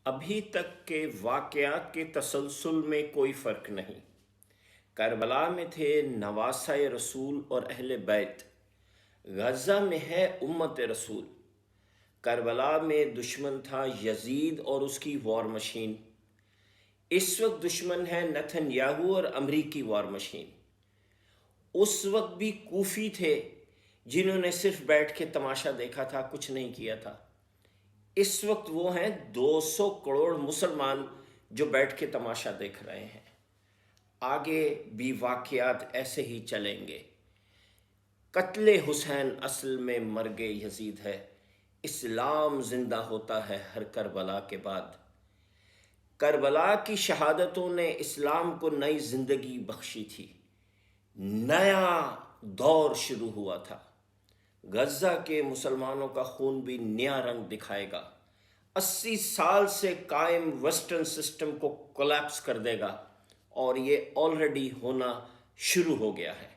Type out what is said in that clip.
ابھی تک کے واقعات کے تسلسل میں کوئی فرق نہیں۔ کربلا میں تھے نواسہ رسول اور اہل بیت، غزہ میں ہے امت رسول۔ کربلا میں دشمن تھا یزید اور اس کی وار مشین، اس وقت دشمن ہے نتن یاہو اور امریکی وار مشین۔ اس وقت بھی کوفی تھے جنہوں نے صرف بیٹھ کے تماشا دیکھا تھا، کچھ نہیں کیا تھا۔ اس وقت وہ ہیں 200 کروڑ مسلمان جو بیٹھ کے تماشا دیکھ رہے ہیں۔ آگے بھی واقعات ایسے ہی چلیں گے۔ قتل حسین اصل میں مرگ یزید ہے، اسلام زندہ ہوتا ہے ہر کربلا کے بعد۔ کربلا کی شہادتوں نے اسلام کو نئی زندگی بخشی تھی، نیا دور شروع ہوا تھا۔ غزہ کے مسلمانوں کا خون بھی نیا رنگ دکھائے گا، 80 سال سے قائم ویسٹرن سسٹم کو کولیپس کر دے گا، اور یہ آلریڈی ہونا شروع ہو گیا ہے۔